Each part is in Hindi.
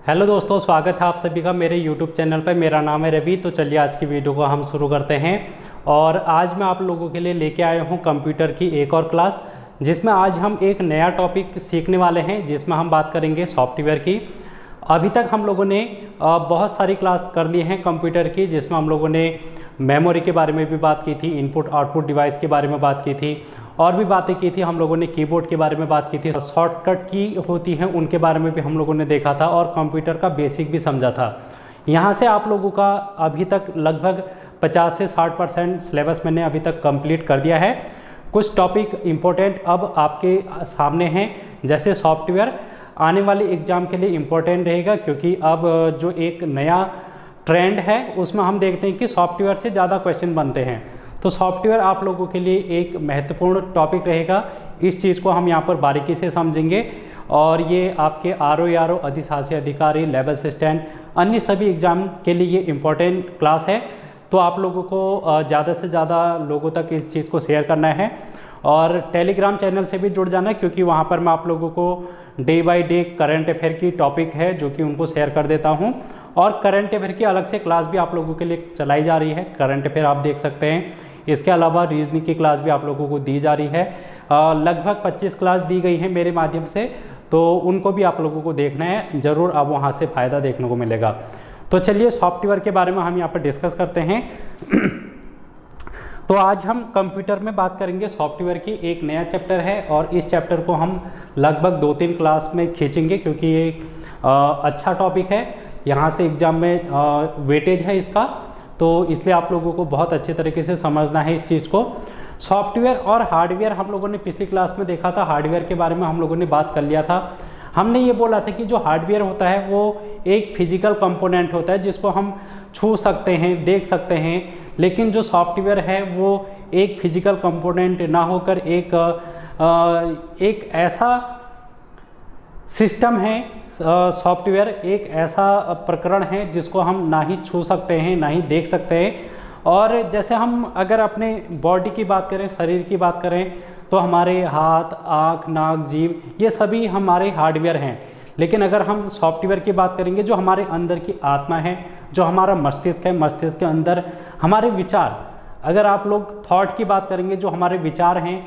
हेलो दोस्तों, स्वागत है आप सभी का मेरे YouTube चैनल पर। मेरा नाम है रवि। तो चलिए आज की वीडियो को हम शुरू करते हैं। और आज मैं आप लोगों के लिए लेके आया हूँ कंप्यूटर की एक और क्लास, जिसमें आज हम एक नया टॉपिक सीखने वाले हैं, जिसमें हम बात करेंगे सॉफ्टवेयर की। अभी तक हम लोगों ने बहुत सारी क्लास कर ली हैं कंप्यूटर की, जिसमें हम लोगों ने मेमोरी के बारे में भी बात की थी, इनपुट आउटपुट डिवाइस के बारे में बात की थी, और भी बातें की थी। हम लोगों ने कीबोर्ड के बारे में बात की थी, शॉर्टकट की होती हैं उनके बारे में भी हम लोगों ने देखा था, और कंप्यूटर का बेसिक भी समझा था। यहाँ से आप लोगों का अभी तक लगभग 50 से 60% सिलेबस मैंने अभी तक कंप्लीट कर दिया है। कुछ टॉपिक इम्पोर्टेंट अब आपके सामने हैं, जैसे सॉफ्टवेयर आने वाले एग्ज़ाम के लिए इम्पोर्टेंट रहेगा, क्योंकि अब जो एक नया ट्रेंड है उसमें हम देखते हैं कि सॉफ्टवेयर से ज़्यादा क्वेश्चन बनते हैं। तो सॉफ्टवेयर आप लोगों के लिए एक महत्वपूर्ण टॉपिक रहेगा। इस चीज़ को हम यहाँ पर बारीकी से समझेंगे, और ये आपके आरओ अधिशासी अधिकारी, लेवल असिस्टेंट, अन्य सभी एग्ज़ाम के लिए ये इम्पोर्टेंट क्लास है। तो आप लोगों को ज़्यादा से ज़्यादा लोगों तक इस चीज़ को शेयर करना है, और टेलीग्राम चैनल से भी जुड़ जाना, क्योंकि वहाँ पर मैं आप लोगों को day by day current affair की टॉपिक है जो कि उनको शेयर कर देता हूँ। और करंट अफेयर की अलग से क्लास भी आप लोगों के लिए चलाई जा रही है। करंट अफेयर आप देख सकते हैं। इसके अलावा रीजनिंग की क्लास भी आप लोगों को दी जा रही है। लगभग 25 क्लास दी गई है मेरे माध्यम से, तो उनको भी आप लोगों को देखना है ज़रूर। अब वहाँ से फ़ायदा देखने को मिलेगा। तो चलिए सॉफ्टवेयर के बारे में हम यहाँ पर डिस्कस करते हैं। तो आज हम कंप्यूटर में बात करेंगे सॉफ्टवेयर की। एक नया चैप्टर है, और इस चैप्टर को हम लगभग 2-3 क्लास में खींचेंगे, क्योंकि ये अच्छा टॉपिक है। यहाँ से एग्ज़ाम में वेटेज है इसका, तो इसलिए आप लोगों को बहुत अच्छे तरीके से समझना है इस चीज़ को। सॉफ्टवेयर और हार्डवेयर हम लोगों ने पिछली क्लास में देखा था। हार्डवेयर के बारे में हम लोगों ने बात कर लिया था। हमने ये बोला था कि जो हार्डवेयर होता है वो एक फिजिकल कंपोनेंट होता है, जिसको हम छू सकते हैं, देख सकते हैं। लेकिन जो सॉफ्टवेयर है वो एक फिजिकल कंपोनेंट ना होकर एक ऐसा सिस्टम है, सॉफ्टवेयर एक ऐसा प्रकरण है जिसको हम ना ही छू सकते हैं ना ही देख सकते हैं। और जैसे हम अगर अपने बॉडी की बात करें, शरीर की बात करें, तो हमारे हाथ, आँख, नाक, जीभ, ये सभी हमारे हार्डवेयर हैं। लेकिन अगर हम सॉफ्टवेयर की बात करेंगे, जो हमारे अंदर की आत्मा है, जो हमारा मस्तिष्क है, मस्तिष्क के अंदर हमारे विचार, अगर आप लोग थॉट की बात करेंगे, जो हमारे विचार हैं,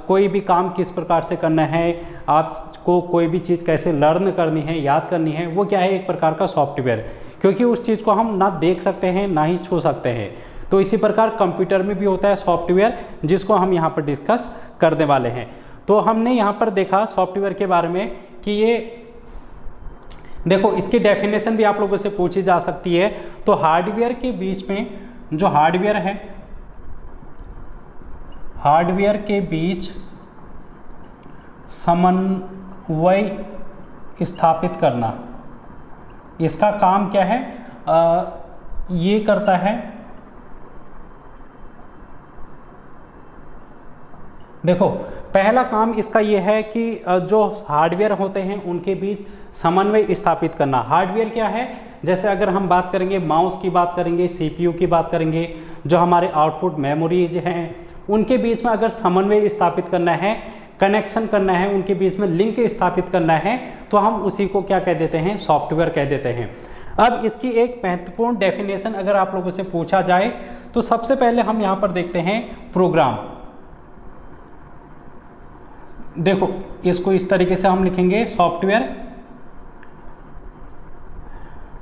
कोई भी काम किस प्रकार से करना है, आपको कोई भी चीज़ कैसे लर्न करनी है, याद करनी है, वो क्या है, एक प्रकार का सॉफ्टवेयर। क्योंकि उस चीज़ को हम ना देख सकते हैं ना ही छू सकते हैं। तो इसी प्रकार कंप्यूटर में भी होता है सॉफ्टवेयर, जिसको हम यहाँ पर डिस्कस करने वाले हैं। तो हमने यहाँ पर देखा सॉफ्टवेयर के बारे में कि ये देखो, इसकी डेफिनेशन भी आप लोगों से पूछी जा सकती है। तो हार्डवेयर के बीच में जो हार्डवेयर है, हार्डवेयर के बीच समन्वय स्थापित करना, इसका काम क्या है? ये करता है, देखो पहला काम इसका ये है कि जो हार्डवेयर होते हैं उनके बीच समन्वय स्थापित करना। हार्डवेयर क्या है? जैसे अगर हम बात करेंगे, माउस की बात करेंगे, सीपीयू की बात करेंगे, जो हमारे आउटपुट मेमोरीज हैं, उनके बीच में अगर समन्वय स्थापित करना है, कनेक्शन करना है, उनके बीच में लिंक स्थापित करना है, तो हम उसी को क्या कह देते हैं? सॉफ्टवेयर कह देते हैं। अब इसकी एक महत्वपूर्ण डेफिनेशन अगर आप लोगों से पूछा जाए, तो सबसे पहले हम यहाँ पर देखते हैं प्रोग्राम। देखो इसको इस तरीके से हम लिखेंगे, सॉफ्टवेयर।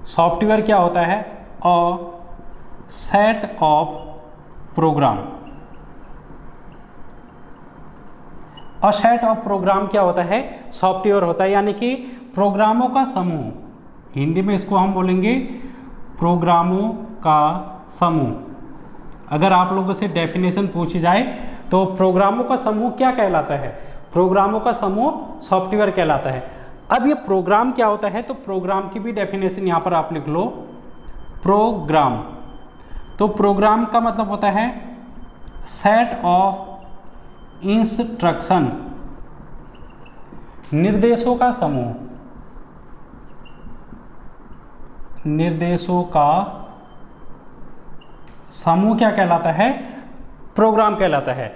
सॉफ्टवेयर क्या होता है? A set of program. A set of program क्या होता है? सॉफ्टवेयर होता है, यानी कि प्रोग्रामों का समूह। हिंदी में इसको हम बोलेंगे प्रोग्रामों का समूह। अगर आप लोगों से डेफिनेशन पूछी जाए तो प्रोग्रामों का समूह क्या कहलाता है? प्रोग्रामों का समूह सॉफ्टवेयर कहलाता है। अब ये प्रोग्राम क्या होता है? तो प्रोग्राम की भी डेफिनेशन यहाँ पर आप लिख लो, प्रोग्राम। तो प्रोग्राम का मतलब होता है सेट ऑफ इंस्ट्रक्शन, निर्देशों का समूह। निर्देशों का समूह क्या कहलाता है? प्रोग्राम कहलाता है।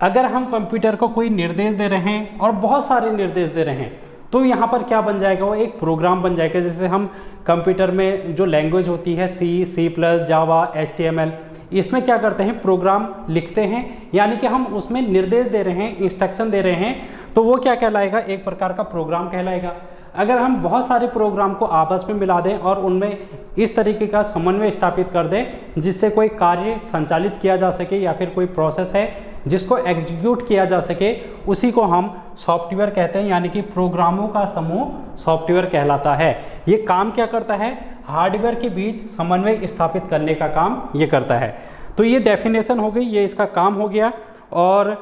अगर हम कंप्यूटर को कोई निर्देश दे रहे हैं और बहुत सारे निर्देश दे रहे हैं, तो यहाँ पर क्या बन जाएगा, वो एक प्रोग्राम बन जाएगा। जैसे हम कंप्यूटर में जो लैंग्वेज होती है C++, जावा, HTML, इसमें क्या करते हैं, प्रोग्राम लिखते हैं, यानी कि हम उसमें निर्देश दे रहे हैं, इंस्ट्रक्शन दे रहे हैं, तो वो क्या कहलाएगा, एक प्रकार का प्रोग्राम कहलाएगा। अगर हम बहुत सारे प्रोग्राम को आपस में मिला दें और उनमें इस तरीके का समन्वय स्थापित कर दें जिससे कोई कार्य संचालित किया जा सके या फिर कोई प्रोसेस है जिसको एग्जीक्यूट किया जा सके, उसी को हम सॉफ्टवेयर कहते हैं, यानी कि प्रोग्रामों का समूह सॉफ्टवेयर कहलाता है। ये काम क्या करता है, हार्डवेयर के बीच समन्वय स्थापित करने का काम ये करता है। तो ये डेफिनेशन हो गई, ये इसका काम हो गया। और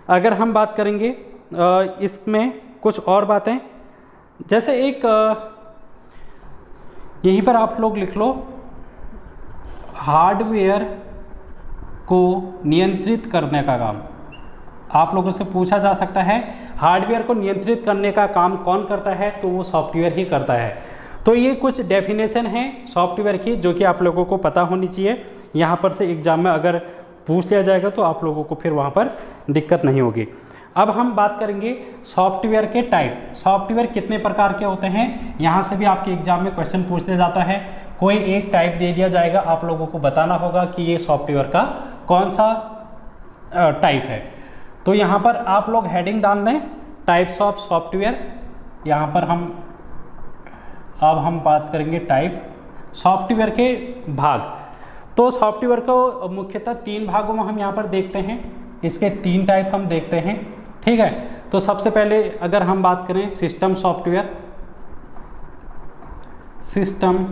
अगर हम बात करेंगे इसमें कुछ और बातें, जैसे एक यहीं पर आप लोग लिख लो, हार्डवेयर को नियंत्रित करने का काम। आप लोगों से पूछा जा सकता है हार्डवेयर को नियंत्रित करने का काम कौन करता है, तो वो सॉफ्टवेयर ही करता है। तो ये कुछ डेफिनेशन है सॉफ्टवेयर की जो कि आप लोगों को पता होनी चाहिए। यहाँ पर से एग्जाम में अगर पूछ लिया जाएगा तो आप लोगों को फिर वहाँ पर दिक्कत नहीं होगी। अब हम बात करेंगे सॉफ्टवेयर के टाइप। सॉफ्टवेयर कितने प्रकार के होते हैं, यहाँ से भी आपके एग्जाम में क्वेश्चन पूछ लिया जाता है। कोई एक टाइप दे दिया जाएगा, आप लोगों को बताना होगा कि ये सॉफ्टवेयर का कौन सा टाइप है। तो यहाँ पर आप लोग हेडिंग डाल लें, टाइप्स ऑफ सॉफ्टवेयर। यहाँ पर अब हम बात करेंगे टाइप सॉफ्टवेयर के भाग। तो सॉफ्टवेयर को मुख्यतः 3 भागों में हम यहाँ पर देखते हैं, इसके 3 टाइप हम देखते हैं, ठीक है। तो सबसे पहले अगर हम बात करें सिस्टम सॉफ्टवेयर, सिस्टम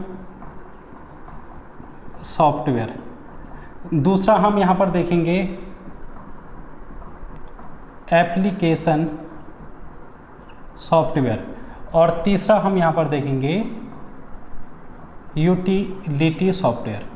सॉफ्टवेयर। दूसरा हम यहाँ पर देखेंगे एप्लीकेशन सॉफ्टवेयर, और तीसरा हम यहाँ पर देखेंगे यूटिलिटी सॉफ्टवेयर।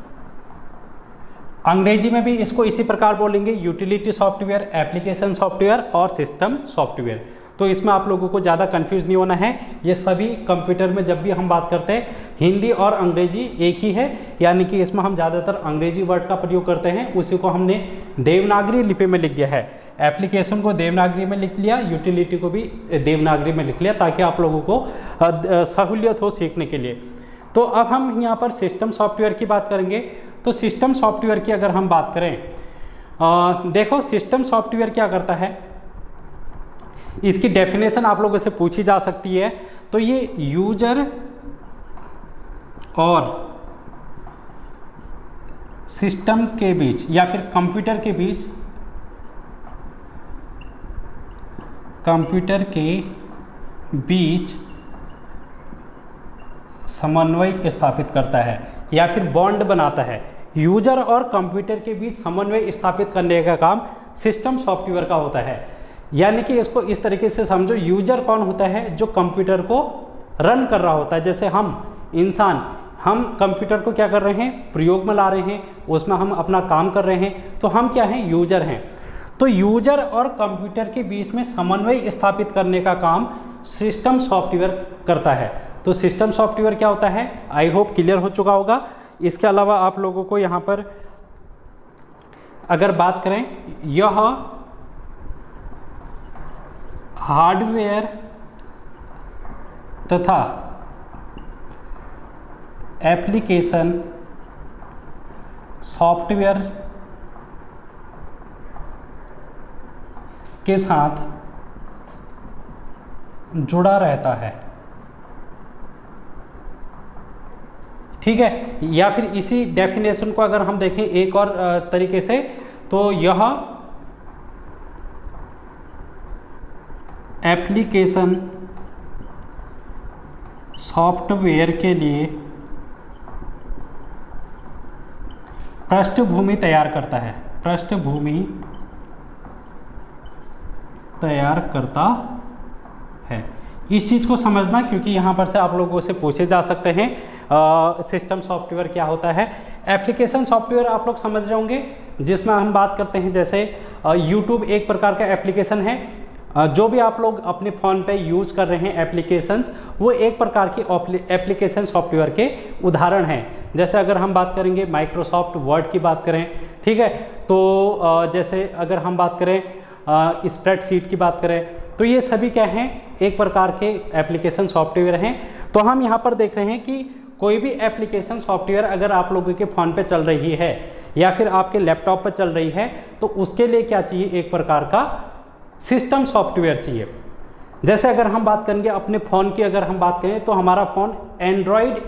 अंग्रेजी में भी इसको इसी प्रकार बोलेंगे, यूटिलिटी सॉफ्टवेयर, एप्लीकेशन सॉफ्टवेयर और सिस्टम सॉफ्टवेयर। तो इसमें आप लोगों को ज़्यादा कंफ्यूज नहीं होना है। ये सभी कंप्यूटर में जब भी हम बात करते हैं हिंदी और अंग्रेजी एक ही है, यानी कि इसमें हम ज़्यादातर अंग्रेजी वर्ड का प्रयोग करते हैं, उसी को हमने देवनागरी लिपि में लिख दिया है। एप्लीकेशन को देवनागरी में लिख लिया, यूटिलिटी को भी देवनागरी में लिख लिया, ताकि आप लोगों को सहूलियत हो सीखने के लिए। तो अब हम यहाँ पर सिस्टम सॉफ्टवेयर की बात करेंगे। तो सिस्टम सॉफ्टवेयर की अगर हम बात करें, देखो सिस्टम सॉफ्टवेयर क्या करता है, इसकी डेफिनेशन आप लोगों से पूछी जा सकती है। तो ये यूजर और सिस्टम के बीच या फिर कंप्यूटर के बीच समन्वय स्थापित करता है या फिर बॉन्ड बनाता है। यूजर और कंप्यूटर के बीच समन्वय स्थापित करने का काम सिस्टम सॉफ्टवेयर का होता है। यानी कि इसको इस तरीके से समझो, यूजर कौन होता है, जो कंप्यूटर को रन कर रहा होता है। जैसे हम इंसान, हम कंप्यूटर को क्या कर रहे हैं, प्रयोग में ला रहे हैं, उसमें हम अपना काम कर रहे हैं, तो हम क्या हैं, यूजर हैं। तो यूजर और कंप्यूटर के बीच में समन्वय स्थापित करने का काम सिस्टम सॉफ्टवेयर करता है। तो सिस्टम सॉफ्टवेयर क्या होता है, आई होप क्लियर हो चुका होगा। इसके अलावा आप लोगों को यहाँ पर अगर बात करें, यह हार्डवेयर तथा एप्लीकेशन सॉफ्टवेयर के साथ जुड़ा रहता है, ठीक है। या फिर इसी डेफिनेशन को अगर हम देखें एक और तरीके से, तो यह एप्लीकेशन सॉफ्टवेयर के लिए पृष्ठभूमि तैयार करता है, पृष्ठभूमि तैयार करता है। इस चीज़ को समझना, क्योंकि यहाँ पर से आप लोगों से पूछे जा सकते हैं सिस्टम सॉफ्टवेयर क्या होता है। एप्लीकेशन सॉफ्टवेयर आप लोग समझ रहे होंगे, जिसमें हम बात करते हैं जैसे यूट्यूब एक प्रकार का एप्लीकेशन है। जो भी आप लोग अपने फ़ोन पे यूज़ कर रहे हैं एप्लीकेशंस, वो एक प्रकार की एप्लीकेशन सॉफ्टवेयर के उदाहरण हैं। जैसे अगर हम बात करेंगे माइक्रोसॉफ्ट वर्ड की बात करें, ठीक है, तो जैसे अगर हम बात करें स्प्रेडशीट की बात करें, तो तो ये सभी क्या हैं, एक प्रकार के एप्लीकेशन सॉफ्टवेयर हैं। तो हम यहाँ पर देख रहे हैं कि कोई भी एप्लीकेशन सॉफ्टवेयर अगर आप लोगों के फ़ोन पे चल रही है या फिर आपके लैपटॉप पर चल रही है, तो उसके लिए क्या चाहिए, एक प्रकार का सिस्टम सॉफ्टवेयर चाहिए। जैसे अगर हम बात करेंगे अपने फ़ोन की, अगर हम बात करें तो हमारा फ़ोन एंड्रॉयड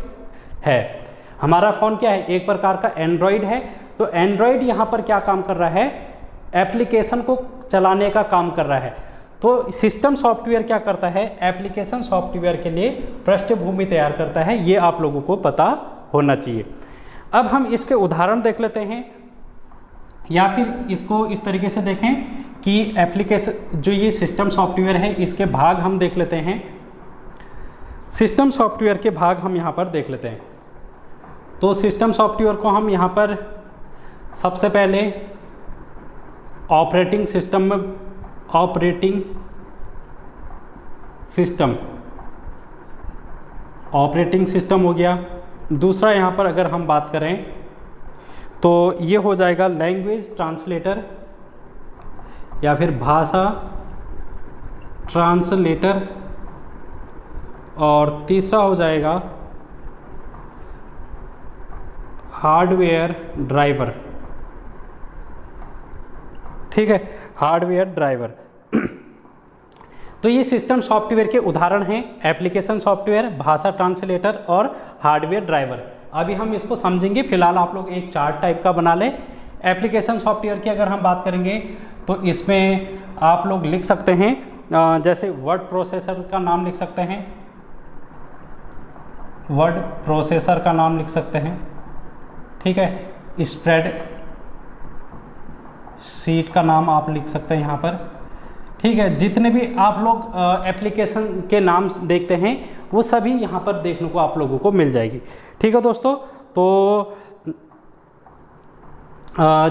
है। हमारा फ़ोन क्या है, एक प्रकार का एंड्रॉयड है। तो एंड्रॉयड यहाँ पर क्या काम कर रहा है, एप्लीकेशन को चलाने का काम कर रहा है। तो सिस्टम सॉफ्टवेयर क्या करता है, एप्लीकेशन सॉफ्टवेयर के लिए पृष्ठभूमि तैयार करता है। ये आप लोगों को पता होना चाहिए। अब हम इसके उदाहरण देख लेते हैं, या फिर इसको इस तरीके से देखें कि एप्लीकेशन जो ये सिस्टम सॉफ्टवेयर है, इसके भाग हम देख लेते हैं। सिस्टम सॉफ्टवेयर के भाग हम यहाँ पर देख लेते हैं। तो सिस्टम सॉफ्टवेयर को हम यहाँ पर सबसे पहले ऑपरेटिंग सिस्टम हो गया। दूसरा यहाँ पर अगर हम बात करें तो ये हो जाएगा लैंग्वेज ट्रांसलेटर या फिर भाषा ट्रांसलेटर। और तीसरा हो जाएगा हार्डवेयर ड्राइवर। ठीक है, हार्डवेयर ड्राइवर। तो ये सिस्टम सॉफ्टवेयर के उदाहरण हैं, एप्लीकेशन सॉफ्टवेयर, भाषा ट्रांसलेटर और हार्डवेयर ड्राइवर। अभी हम इसको समझेंगे। फिलहाल आप लोग एक चार्ट टाइप का बना लें। एप्लीकेशन सॉफ्टवेयर की अगर हम बात करेंगे तो इसमें आप लोग लिख सकते हैं, जैसे वर्ड प्रोसेसर का नाम लिख सकते हैं, वर्ड प्रोसेसर का नाम लिख सकते हैं। ठीक है, स्प्रेड शीट का नाम आप लिख सकते हैं यहाँ पर। ठीक है, जितने भी आप लोग एप्लीकेशन के नाम देखते हैं वो सभी यहाँ पर देखने को आप लोगों को मिल जाएगी। ठीक है दोस्तों, तो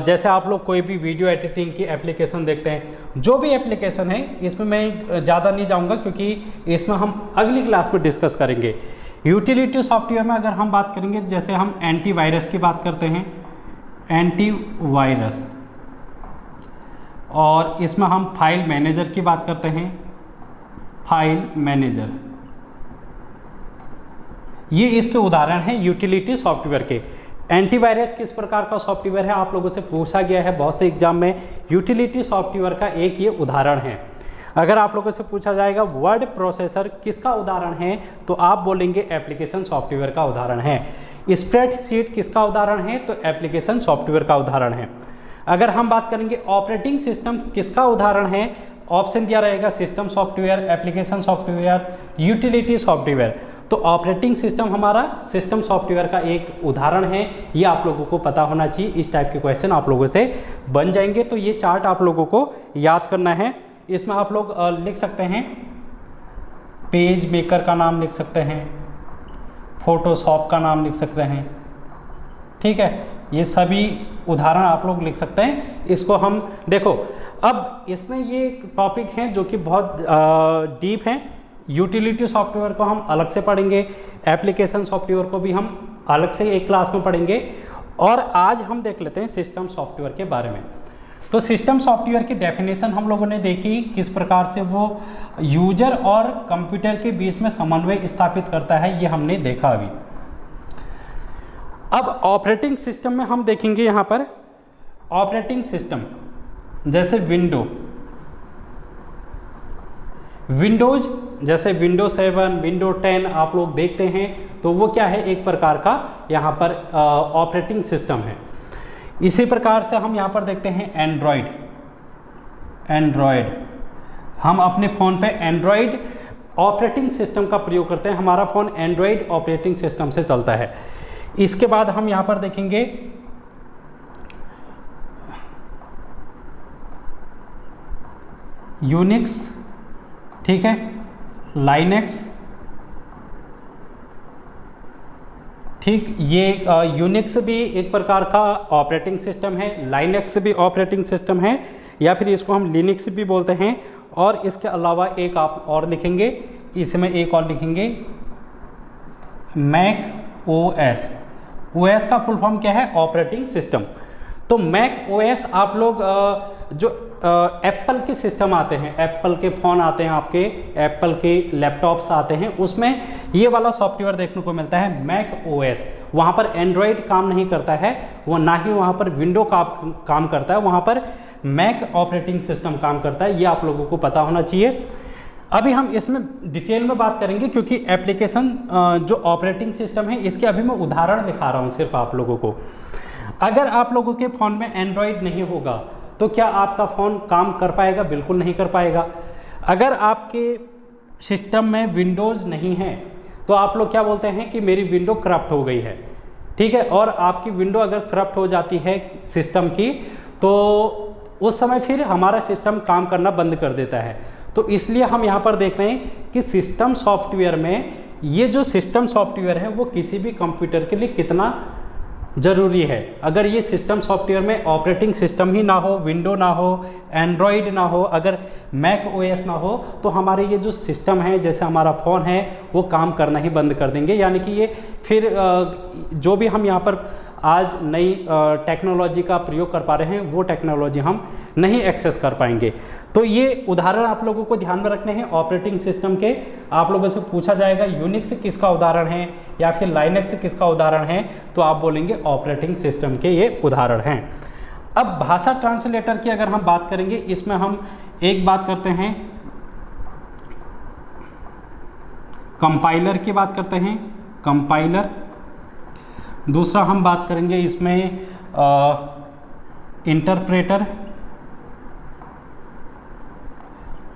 जैसे आप लोग कोई भी वीडियो एडिटिंग की एप्लीकेशन देखते हैं, जो भी एप्लीकेशन है, इसमें मैं ज़्यादा नहीं जाऊँगा क्योंकि इसमें हम अगली क्लास में डिस्कस करेंगे। यूटिलिटी सॉफ्टवेयर में अगर हम बात करेंगे, जैसे हम एंटीवायरस की बात करते हैं, एंटीवायरस, और इसमें हम फाइल मैनेजर की बात करते हैं, फाइल मैनेजर। ये इसके उदाहरण हैं यूटिलिटी सॉफ्टवेयर के। एंटीवायरस किस प्रकार का सॉफ्टवेयर है, आप लोगों से पूछा गया है बहुत से एग्जाम में। यूटिलिटी सॉफ्टवेयर का एक ये उदाहरण है। अगर आप लोगों से पूछा जाएगा वर्ड प्रोसेसर किसका उदाहरण है, तो आप बोलेंगे एप्लीकेशन सॉफ्टवेयर का उदाहरण है। स्प्रेडशीट किसका उदाहरण है, तो एप्लीकेशन सॉफ्टवेयर का उदाहरण है। अगर हम बात करेंगे ऑपरेटिंग सिस्टम किसका उदाहरण है, ऑप्शन दिया रहेगा system software, application software, utility software. तो ऑपरेटिंग सिस्टम हमारा सिस्टम सॉफ्टवेयर का एक उदाहरण है। ये आप लोगों को पता होना चाहिए। इस टाइप के क्वेश्चन आप लोगों से बन जाएंगे। तो ये चार्ट आप लोगों को याद करना है। इसमें आप लोग लिख सकते हैं, पेज मेकर का नाम लिख सकते हैं, फोटोशॉप का नाम लिख सकते हैं। ठीक है, ये सभी उदाहरण आप लोग लिख सकते हैं। इसको हम देखो, अब इसमें ये टॉपिक हैं जो कि बहुत डीप हैं। यूटिलिटी सॉफ्टवेयर को हम अलग से पढ़ेंगे, एप्लीकेशन सॉफ्टवेयर को भी हम अलग से एक क्लास में पढ़ेंगे। और आज हम देख लेते हैं सिस्टम सॉफ्टवेयर के बारे में। तो सिस्टम सॉफ्टवेयर की डेफिनेशन हम लोगों ने देखी, किस प्रकार से वो यूजर और कंप्यूटर के बीच में समन्वय स्थापित करता है, ये हमने देखा अभी। अब ऑपरेटिंग सिस्टम में हम देखेंगे यहाँ पर ऑपरेटिंग सिस्टम, जैसे विंडोज, जैसे विंडो 7, विंडो 10 आप लोग देखते हैं, तो वो क्या है, एक प्रकार का यहाँ पर ऑपरेटिंग सिस्टम है। इसी प्रकार से हम यहाँ पर देखते हैं एंड्रॉयड। हम अपने फ़ोन पे एंड्रॉयड ऑपरेटिंग सिस्टम का प्रयोग करते हैं। हमारा फ़ोन एंड्रॉयड ऑपरेटिंग सिस्टम से चलता है। इसके बाद हम यहाँ पर देखेंगे यूनिक्स, ठीक है, लाइनेक्स। ठीक, ये यूनिक्स भी एक प्रकार का ऑपरेटिंग सिस्टम है, लाइनेक्स भी ऑपरेटिंग सिस्टम है, या फिर इसको हम लिनक्स भी बोलते हैं। और इसके अलावा एक आप और लिखेंगे, इसमें एक और लिखेंगे मैक ओएस। ओएस का फुल फॉर्म क्या है, ऑपरेटिंग सिस्टम। तो मैक ओएस आप लोग जो एप्पल के सिस्टम आते हैं, एप्पल के फ़ोन आते हैं, आपके एप्पल के लैपटॉप्स आते हैं, उसमें ये वाला सॉफ्टवेयर देखने को मिलता है मैक ओएस। वहाँ पर एंड्रॉयड काम नहीं करता है, वो ना ही वहाँ पर विंडो का काम करता है, वहाँ पर मैक ऑपरेटिंग सिस्टम काम करता है। ये आप लोगों को पता होना चाहिए। अभी हम इसमें डिटेल में बात करेंगे, क्योंकि एप्लीकेशन जो ऑपरेटिंग सिस्टम है इसके अभी मैं उदाहरण दिखा रहा हूँ सिर्फ आप लोगों को। अगर आप लोगों के फ़ोन में एंड्रॉयड नहीं होगा तो क्या आपका फ़ोन काम कर पाएगा? बिल्कुल नहीं कर पाएगा। अगर आपके सिस्टम में विंडोज़ नहीं है तो आप लोग क्या बोलते हैं कि मेरी विंडो करप्ट हो गई है, ठीक है। और आपकी विंडो अगर करप्ट हो जाती है सिस्टम की तो उस समय फिर हमारा सिस्टम काम करना बंद कर देता है। तो इसलिए हम यहाँ पर देख रहे हैं कि सिस्टम सॉफ्टवेयर में ये जो सिस्टम सॉफ्टवेयर है वो किसी भी कंप्यूटर के लिए कितना ज़रूरी है। अगर ये सिस्टम सॉफ्टवेयर में ऑपरेटिंग सिस्टम ही ना हो, विंडो ना हो, एंड्रॉयड ना हो, अगर मैक ओएस ना हो, तो हमारे ये जो सिस्टम है, जैसे हमारा फ़ोन है, वो काम करना ही बंद कर देंगे। यानी कि ये फिर जो भी हम यहाँ पर आज नई टेक्नोलॉजी का प्रयोग कर पा रहे हैं वो टेक्नोलॉजी हम नहीं एक्सेस कर पाएंगे। तो ये उदाहरण आप लोगों को ध्यान में रखने हैं ऑपरेटिंग सिस्टम के। आप लोगों से पूछा जाएगा यूनिक्स किसका उदाहरण है या फिर लाइनक्स किसका उदाहरण है, तो आप बोलेंगे ऑपरेटिंग सिस्टम के ये उदाहरण हैं। अब भाषा ट्रांसलेटर की अगर हम बात करेंगे, इसमें हम एक बात करते हैं, कंपाइलर की बात करते हैं, कंपाइलर। दूसरा हम बात करेंगे इसमें इंटरप्रेटर,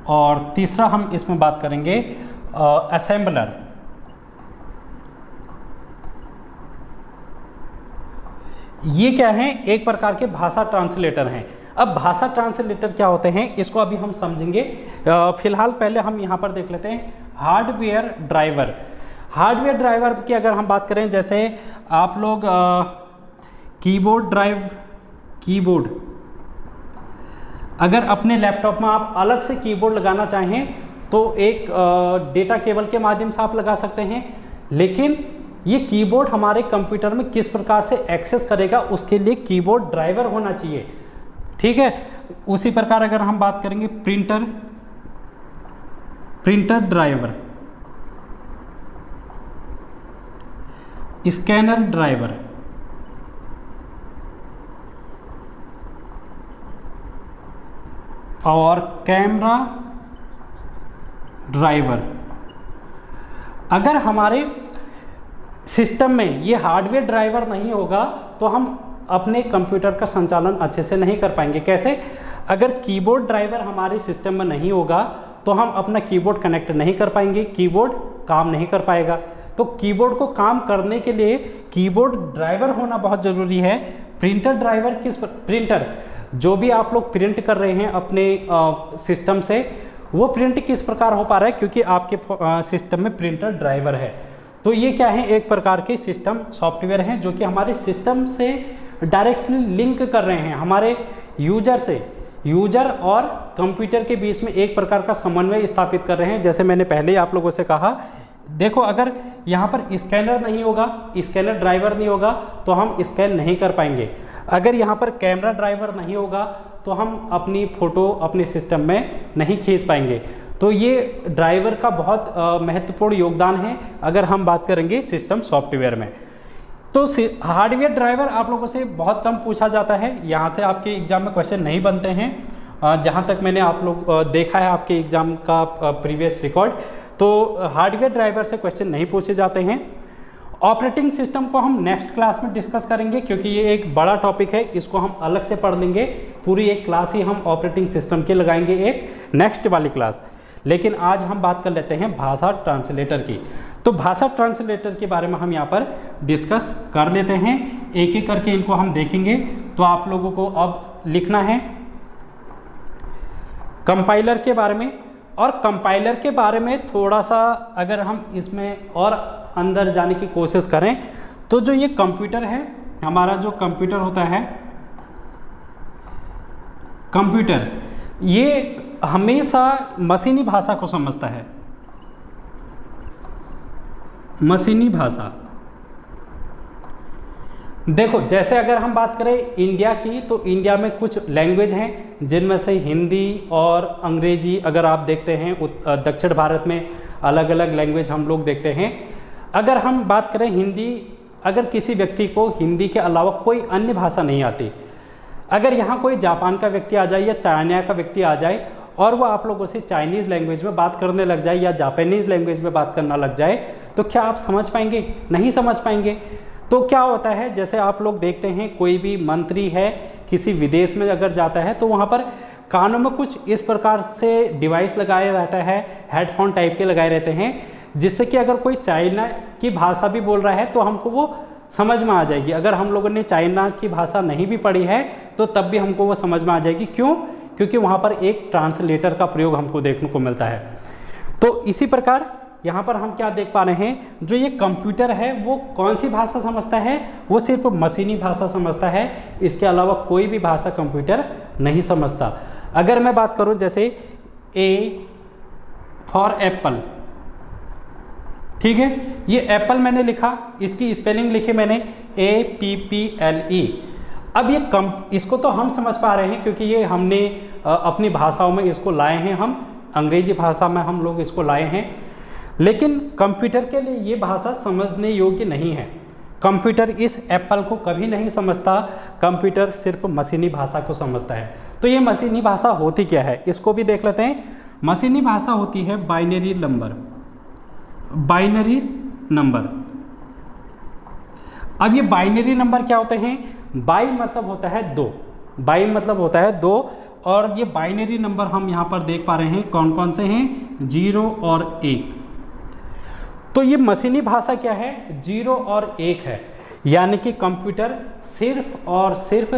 और तीसरा हम इसमें बात करेंगे असेंबलर। ये क्या है? एक प्रकार के भाषा ट्रांसलेटर हैं। अब भाषा ट्रांसलेटर क्या होते हैं इसको अभी हम समझेंगे। फिलहाल पहले हम यहाँ पर देख लेते हैं हार्डवेयर ड्राइवर। हार्डवेयर ड्राइवर की अगर हम बात करें, जैसे आप लोग कीबोर्ड ड्राइव, कीबोर्ड अगर अपने लैपटॉप में आप अलग से कीबोर्ड लगाना चाहें तो एक डेटा केबल के माध्यम से आप लगा सकते हैं, लेकिन ये कीबोर्ड हमारे कंप्यूटर में किस प्रकार से एक्सेस करेगा उसके लिए कीबोर्ड ड्राइवर होना चाहिए, ठीक है। उसी प्रकार अगर हम बात करेंगे printer, printer driver, scanner driver, और कैमरा ड्राइवर। अगर हमारे सिस्टम में ये हार्डवेयर ड्राइवर नहीं होगा तो हम अपने कंप्यूटर का संचालन अच्छे से नहीं कर पाएंगे। कैसे? अगर कीबोर्ड ड्राइवर हमारे सिस्टम में नहीं होगा तो हम अपना कीबोर्ड कनेक्ट नहीं कर पाएंगे, कीबोर्ड काम नहीं कर पाएगा। तो कीबोर्ड को काम करने के लिए कीबोर्ड ड्राइवर होना बहुत ज़रूरी है। प्रिंटर ड्राइवर किस प्रिंटर जो भी आप लोग प्रिंट कर रहे हैं अपने सिस्टम से, वो प्रिंट किस प्रकार हो पा रहा है, क्योंकि आपके सिस्टम में प्रिंटर ड्राइवर है। तो ये क्या है? एक प्रकार के सिस्टम सॉफ्टवेयर हैं जो कि हमारे सिस्टम से डायरेक्टली लिंक कर रहे हैं, हमारे यूजर से, यूजर और कंप्यूटर के बीच में एक प्रकार का समन्वय स्थापित कर रहे हैं। जैसे मैंने पहले ही आप लोगों से कहा, देखो अगर यहाँ पर स्कैनर नहीं होगा, स्कैनर ड्राइवर नहीं होगा तो हम स्कैन नहीं कर पाएंगे। अगर यहाँ पर कैमरा ड्राइवर नहीं होगा तो हम अपनी फ़ोटो अपने सिस्टम में नहीं खींच पाएंगे। तो ये ड्राइवर का बहुत महत्वपूर्ण योगदान है अगर हम बात करेंगे सिस्टम सॉफ्टवेयर में। तो हार्डवेयर ड्राइवर आप लोगों से बहुत कम पूछा जाता है, यहाँ से आपके एग्ज़ाम में क्वेश्चन नहीं बनते हैं। जहाँ तक मैंने आप लोग देखा है आपके एग्ज़ाम का प्रीवियस रिकॉर्ड, तो हार्डवेयर ड्राइवर से क्वेश्चन नहीं पूछे जाते हैं। ऑपरेटिंग सिस्टम को हम नेक्स्ट क्लास में डिस्कस करेंगे, क्योंकि ये एक बड़ा टॉपिक है, इसको हम अलग से पढ़ लेंगे। पूरी एक क्लास ही हम ऑपरेटिंग सिस्टम की लगाएंगे, एक नेक्स्ट वाली क्लास। लेकिन आज हम बात कर लेते हैं भाषा ट्रांसलेटर की। तो भाषा ट्रांसलेटर के बारे में हम यहाँ पर डिस्कस कर लेते हैं, एक एक करके इनको हम देखेंगे। तो आप लोगों को अब लिखना है कंपाइलर के बारे में, और कंपाइलर के बारे में थोड़ा सा अगर हम इसमें और अंदर जाने की कोशिश करें तो जो ये कंप्यूटर है, हमारा जो कंप्यूटर होता है, कंप्यूटर ये हमेशा मशीनी भाषा को समझता है, मशीनी भाषा। देखो, जैसे अगर हम बात करें इंडिया की, तो इंडिया में कुछ लैंग्वेज हैं जिनमें से हिंदी और अंग्रेजी अगर आप देखते हैं, दक्षिण भारत में अलग अलग लैंग्वेज हम लोग देखते हैं। अगर हम बात करें हिंदी, अगर किसी व्यक्ति को हिंदी के अलावा कोई अन्य भाषा नहीं आती, अगर यहाँ कोई जापान का व्यक्ति आ जाए या चाइना का व्यक्ति आ जाए और वो आप लोगों से चाइनीज़ लैंग्वेज में बात करने लग जाए या जापानीज़ लैंग्वेज में बात करना लग जाए, तो क्या आप समझ पाएंगे? नहीं समझ पाएंगे। तो क्या होता है, जैसे आप लोग देखते हैं कोई भी मंत्री है किसी विदेश में अगर जाता है तो वहाँ पर कानों में कुछ इस प्रकार से डिवाइस लगाए रहता है, हेडफोन टाइप के लगाए रहते हैं, जिससे कि अगर कोई चाइना की भाषा भी बोल रहा है तो हमको वो समझ में आ जाएगी। अगर हम लोगों ने चाइना की भाषा नहीं भी पढ़ी है तो तब भी हमको वो समझ में आ जाएगी। क्यों? क्योंकि वहाँ पर एक ट्रांसलेटर का प्रयोग हमको देखने को मिलता है। तो इसी प्रकार यहाँ पर हम क्या देख पा रहे हैं, जो ये कंप्यूटर है वो कौन सी भाषा समझता है? वो सिर्फ मशीनी भाषा समझता है, इसके अलावा कोई भी भाषा कंप्यूटर नहीं समझता। अगर मैं बात करूँ जैसे ए फॉर एप्पल, ठीक है, ये एप्पल मैंने लिखा, इसकी स्पेलिंग लिखी मैंने APPLE। अब ये इसको तो हम समझ पा रहे हैं क्योंकि ये हमने अपनी भाषाओं में इसको लाए हैं, हम अंग्रेजी भाषा में हम लोग इसको लाए हैं। लेकिन कंप्यूटर के लिए ये भाषा समझने योग्य नहीं है। कंप्यूटर इस एप्पल को कभी नहीं समझता, कंप्यूटर सिर्फ मशीनी भाषा को समझता है। तो ये मशीनी भाषा होती क्या है, इसको भी देख लेते हैं। मशीनी भाषा होती है बाइनरी नंबर। बाइनरी नंबर, अब ये बाइनरी नंबर क्या होते हैं? बाई मतलब होता है दो, बाई मतलब होता है दो, और ये बाइनरी नंबर हम यहाँ पर देख पा रहे हैं कौन कौन से हैं, 0 और 1। तो ये मशीनी भाषा क्या है? 0 और 1 है, यानी कि कंप्यूटर सिर्फ और सिर्फ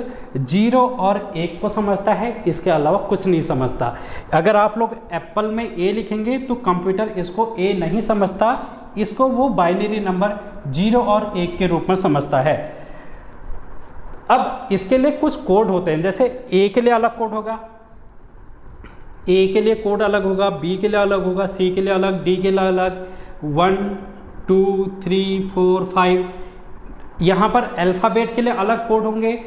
0 और 1 को समझता है, इसके अलावा कुछ नहीं समझता। अगर आप लोग एप्पल में ए लिखेंगे तो कंप्यूटर इसको ए नहीं समझता, इसको वो बाइनरी नंबर 0 और 1 के रूप में समझता है। अब इसके लिए कुछ कोड होते हैं, जैसे ए के लिए अलग कोड होगा, ए के लिए कोड अलग होगा, बी के लिए अलग होगा, सी के लिए अलग, डी के लिए अलग, 1 2 3 4 5। यहाँ पर अल्फ़ाबेट के लिए अलग कोड होंगे,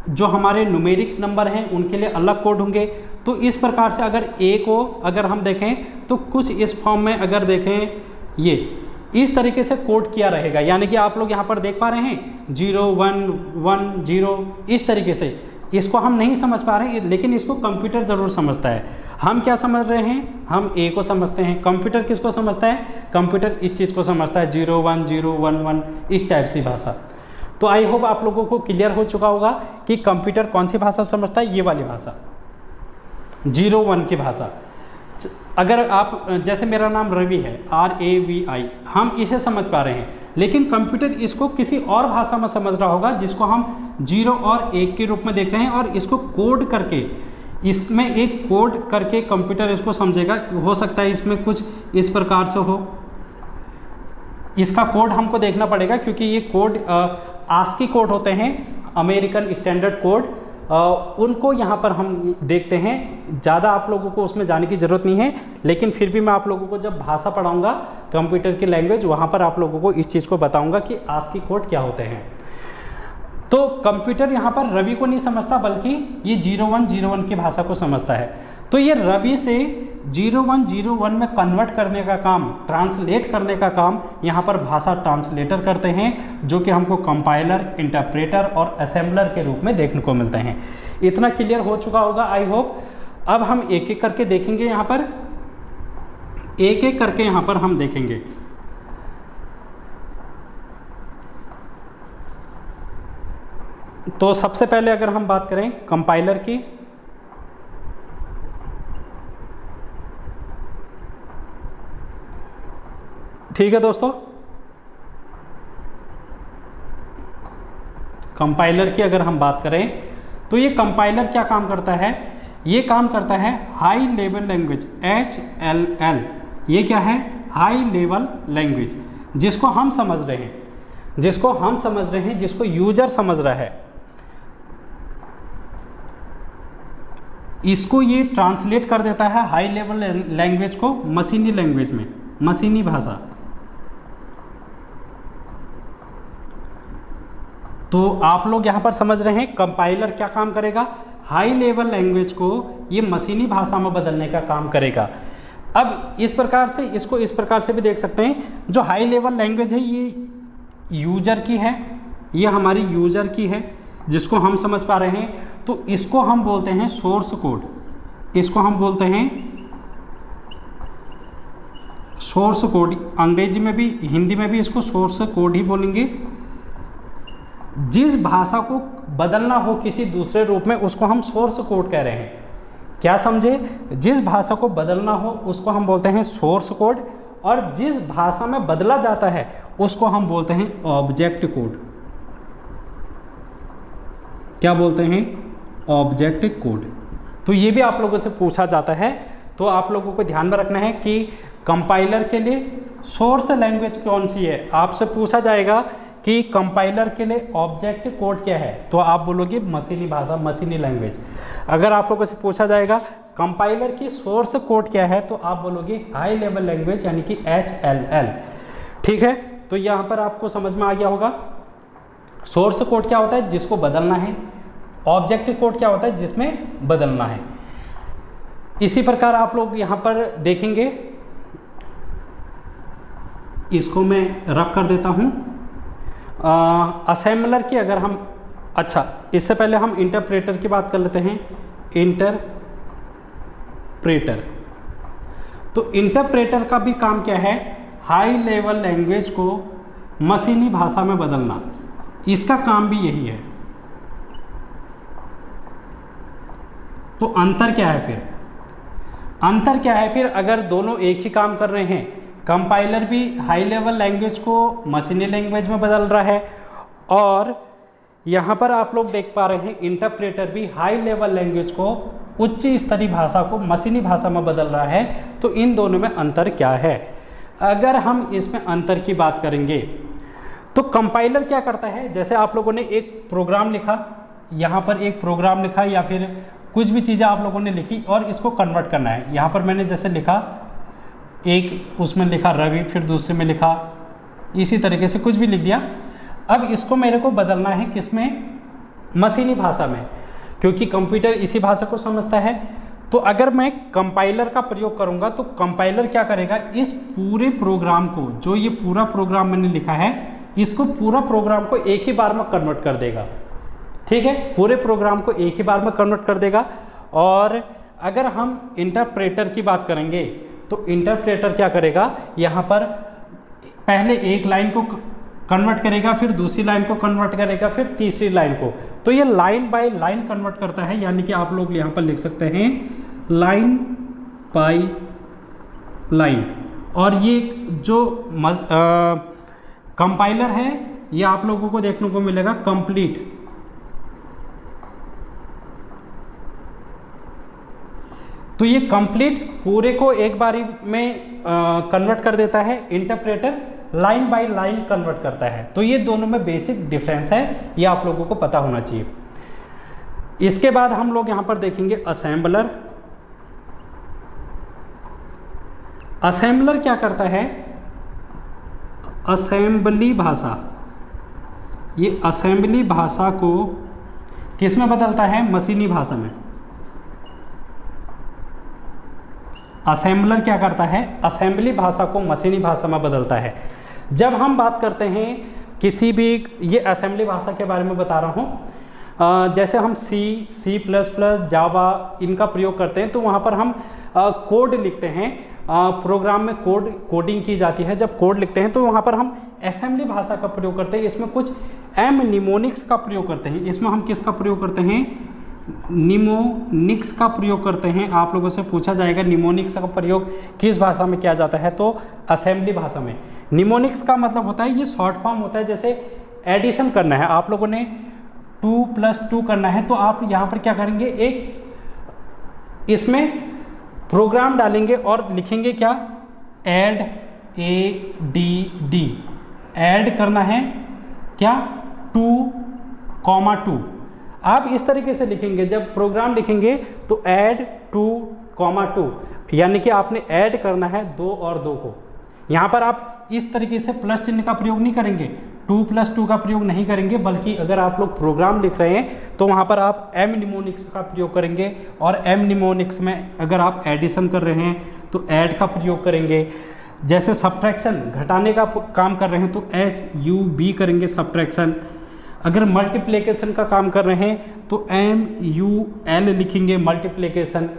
जो हमारे न्यूमेरिक नंबर हैं उनके लिए अलग कोड होंगे। तो इस प्रकार से अगर ए को अगर हम देखें तो कुछ इस फॉर्म में अगर देखें, ये इस तरीके से कोड किया रहेगा, यानी कि आप लोग यहाँ पर देख पा रहे हैं 0 1 1 0, इस तरीके से। इसको हम नहीं समझ पा रहे हैं, लेकिन इसको कंप्यूटर ज़रूर समझता है। हम क्या समझ रहे हैं? हम ए को समझते हैं। कंप्यूटर किसको समझता है? कंप्यूटर इस चीज़ को समझता है, 0 1 0 1 1, इस टाइप सी भाषा। तो आई होप आप लोगों को क्लियर हो चुका होगा कि कंप्यूटर कौन सी भाषा समझता है, ये वाली भाषा, 0 1 की भाषा। अगर आप, जैसे मेरा नाम रवि है, RAVI, हम इसे समझ पा रहे हैं, लेकिन कंप्यूटर इसको किसी और भाषा में समझ रहा होगा जिसको हम 0 और 1 के रूप में देख रहे हैं, और इसको कोड करके, इसमें एक कोड करके कंप्यूटर इसको समझेगा। हो सकता है इसमें कुछ इस प्रकार से हो, इसका कोड हमको देखना पड़ेगा, क्योंकि ये कोड ASCII कोड होते हैं, अमेरिकन स्टैंडर्ड कोड, उनको यहाँ पर हम देखते हैं। ज़्यादा आप लोगों को उसमें जाने की ज़रूरत नहीं है, लेकिन फिर भी मैं आप लोगों को जब भाषा पढ़ाऊँगा कंप्यूटर की लैंग्वेज, वहाँ पर आप लोगों को इस चीज़ को बताऊँगा कि ASCII कोड क्या होते हैं। तो कंप्यूटर यहाँ पर रवि को नहीं समझता, बल्कि ये 0 1 0 1 की भाषा को समझता है। तो ये रवि से 0 1 0 1 में कन्वर्ट करने का काम, ट्रांसलेट करने का काम यहाँ पर भाषा ट्रांसलेटर करते हैं, जो कि हमको कंपाइलर, इंटरप्रेटर और असेंबलर के रूप में देखने को मिलते हैं। इतना क्लियर हो चुका होगा आई होप। अब हम एक एक करके देखेंगे, यहाँ पर एक एक करके यहाँ पर हम देखेंगे। तो सबसे पहले अगर हम बात करें कंपाइलर की, ठीक है दोस्तों, कंपाइलर की अगर हम बात करें तो ये कंपाइलर क्या काम करता है? ये काम करता है हाई लेवल लैंग्वेज, HLL। ये क्या है? हाई लेवल लैंग्वेज, जिसको हम समझ रहे हैं, जिसको हम समझ रहे हैं, जिसको यूजर समझ रहा है, इसको ये ट्रांसलेट कर देता है हाई लेवल लैंग्वेज को मशीनी लैंग्वेज में, मशीनी भाषा। तो आप लोग यहाँ पर समझ रहे हैं कंपाइलर क्या काम करेगा, हाई लेवल लैंग्वेज को ये मशीनी भाषा में बदलने का काम करेगा। अब इस प्रकार से इसको इस प्रकार से भी देख सकते हैं, जो हाई लेवल लैंग्वेज है ये यूजर की है, ये हमारी यूजर की है जिसको हम समझ पा रहे हैं, तो इसको हम बोलते हैं सोर्स कोड, इसको हम बोलते हैं सोर्स कोड। अंग्रेजी में भी हिंदी में भी इसको सोर्स कोड ही बोलेंगे। जिस भाषा को बदलना हो किसी दूसरे रूप में उसको हम सोर्स कोड कह रहे हैं। क्या समझे, जिस भाषा को बदलना हो उसको हम बोलते हैं सोर्स कोड, और जिस भाषा में बदला जाता है उसको हम बोलते हैं ऑब्जेक्ट कोड। क्या बोलते हैं, ऑब्जेक्ट कोड। तो ये भी आप लोगों से पूछा जाता है, तो आप लोगों को ध्यान में रखना है कि कंपाइलर के लिए सोर्स लैंग्वेज कौन सी है। आपसे पूछा जाएगा कि कंपाइलर के लिए ऑब्जेक्ट कोड क्या है, तो आप बोलोगे मशीनी भाषा, मशीनी लैंग्वेज। अगर आप लोगों से पूछा जाएगा कंपाइलर की सोर्स कोड क्या है, तो आप बोलोगे हाई लेवल लैंग्वेज यानी कि HLL। ठीक है, तो यहाँ पर आपको समझ में आ गया होगा सोर्स कोड क्या होता है, जिसको बदलना है, ऑब्जेक्ट कोड क्या होता है, जिसमें बदलना है। इसी प्रकार आप लोग यहाँ पर देखेंगे, इसको मैं रफ कर देता हूँ। असेंबलर की अगर हम, अच्छा इससे पहले हम इंटरप्रेटर की बात कर लेते हैं। इंटरप्रेटर, तो इंटरप्रेटर का भी काम क्या है, हाई लेवल लैंग्वेज को मशीनी भाषा में बदलना, इसका काम भी यही है। तो अंतर क्या है फिर, अंतर क्या है फिर, अगर दोनों एक ही काम कर रहे हैं, कंपाइलर भी हाई लेवल लैंग्वेज को मशीनी लैंग्वेज में बदल रहा है, और यहाँ पर आप लोग देख पा रहे हैं इंटरप्रेटर भी हाई लेवल लैंग्वेज को उच्च स्तरीय भाषा को मशीनी भाषा में बदल रहा है। तो इन दोनों में अंतर क्या है, अगर हम इसमें अंतर की बात करेंगे तो कंपाइलर क्या करता है, जैसे आप लोगों ने एक प्रोग्राम लिखा, यहाँ पर एक प्रोग्राम लिखा या फिर कुछ भी चीज़ें आप लोगों ने लिखी और इसको कन्वर्ट करना है। यहाँ पर मैंने जैसे लिखा, एक उसमें लिखा रवि, फिर दूसरे में लिखा, इसी तरीके से कुछ भी लिख दिया। अब इसको मेरे को बदलना है किसमें, मशीनी भाषा में, क्योंकि कंप्यूटर इसी भाषा को समझता है। तो अगर मैं कंपाइलर का प्रयोग करूंगा तो कंपाइलर क्या करेगा, इस पूरे प्रोग्राम को, जो ये पूरा प्रोग्राम मैंने लिखा है, इसको पूरा प्रोग्राम को एक ही बार में कन्वर्ट कर देगा। ठीक है, पूरे प्रोग्राम को एक ही बार में कन्वर्ट कर देगा। और अगर हम इंटरप्रेटर की बात करेंगे तो इंटरप्रेटर क्या करेगा, यहाँ पर पहले एक लाइन को कन्वर्ट करेगा, फिर दूसरी लाइन को कन्वर्ट करेगा, फिर तीसरी लाइन को। तो ये लाइन बाय लाइन कन्वर्ट करता है, यानी कि आप लोग यहाँ पर लिख सकते हैं लाइन बाय लाइन। और ये जो कंपाइलर है ये आप लोगों को देखने को मिलेगा कंप्लीट। तो ये कंप्लीट पूरे को एक बारी में कन्वर्ट कर देता है, interpreter line by line convert करता है। तो ये दोनों में बेसिक डिफरेंस है, ये आप लोगों को पता होना चाहिए। इसके बाद हम लोग यहाँ पर देखेंगे असेंबलर। असेंबलर क्या करता है, असेंबली भाषा, ये असेंबली भाषा को किस में बदलता है, मशीनी भाषा में। असेंबलर क्या करता है, असेंबली भाषा को मशीनी भाषा में बदलता है। जब हम बात करते हैं किसी भी, ये असेंबली भाषा के बारे में बता रहा हूँ, जैसे हम C++, जावा इनका प्रयोग करते हैं, तो वहाँ पर हम कोड लिखते हैं, प्रोग्राम में कोडिंग की जाती है। जब कोड लिखते हैं तो वहाँ पर हम असेंबली भाषा का प्रयोग करते हैं। इसमें कुछ निमोनिक्स का प्रयोग करते हैं। इसमें हम किसका प्रयोग करते हैं, निमोनिक्स का प्रयोग करते हैं। आप लोगों से पूछा जाएगा निमोनिक्स का प्रयोग किस भाषा में किया जाता है, तो असेंबली भाषा में। निमोनिक्स का मतलब होता है, ये शॉर्ट फॉर्म होता है, जैसे एडिशन करना है, आप लोगों ने 2 + 2 करना है, तो आप यहाँ पर क्या करेंगे, एक इसमें प्रोग्राम डालेंगे और लिखेंगे क्या, ऐड, ADD, ऐड करना है क्या, 2, 2। आप इस तरीके से लिखेंगे, जब प्रोग्राम लिखेंगे तो ऐड 2, 2, यानी कि आपने ऐड करना है 2 और 2 को। यहाँ पर आप इस तरीके से प्लस चिन्ह का प्रयोग नहीं करेंगे, 2+2 का प्रयोग नहीं करेंगे, बल्कि अगर आप लोग प्रोग्राम लिख रहे हैं तो वहाँ पर आप एम निमोनिक्स का प्रयोग करेंगे। और एम निमोनिक्स में अगर आप एडिशन कर रहे हैं तो ऐड का प्रयोग करेंगे। जैसे सब्ट्रैक्शन घटाने का काम कर रहे हैं तो SUB करेंगे सब्ट्रैक्शन। अगर मल्टीप्लिकेशन का काम कर रहे हैं तो MUL लिखेंगे मल्टीप्लिकेशन।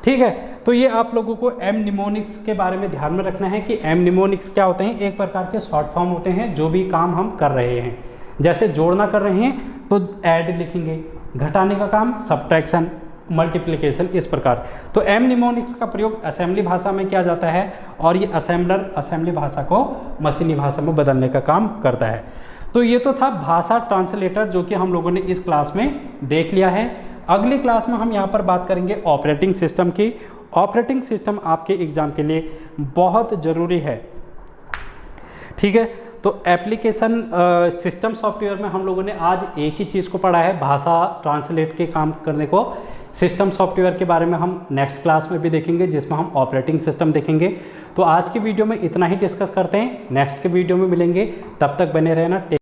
ठीक है, तो ये आप लोगों को एम निमोनिक्स के बारे में ध्यान में रखना है कि एम निमोनिक्स क्या होते हैं। एक प्रकार के शॉर्ट फॉर्म होते हैं जो भी काम हम कर रहे हैं। जैसे जोड़ना कर रहे हैं तो ऐड लिखेंगे, घटाने का काम सब्ट्रैक्शन, मल्टीप्लिकेशन, इस प्रकार। तो एम निमोनिक्स का प्रयोग असेंबली भाषा में किया जाता है और ये असेंबलर असेंबली भाषा को मशीनी भाषा में बदलने का काम करता है। तो ये तो था भाषा ट्रांसलेटर, जो कि हम लोगों ने इस क्लास में देख लिया है। अगली क्लास में हम यहाँ पर बात करेंगे ऑपरेटिंग सिस्टम की। ऑपरेटिंग सिस्टम आपके एग्जाम के लिए बहुत ज़रूरी है। ठीक है, तो एप्लीकेशन सिस्टम सॉफ्टवेयर में हम लोगों ने आज एक ही चीज़ को पढ़ा है, भाषा ट्रांसलेट के काम करने को। सिस्टम सॉफ्टवेयर के बारे में हम नेक्स्ट क्लास में भी देखेंगे, जिसमें हम ऑपरेटिंग सिस्टम देखेंगे। तो आज की वीडियो में इतना ही डिस्कस करते हैं, नेक्स्ट के वीडियो में मिलेंगे। तब तक बने रहना।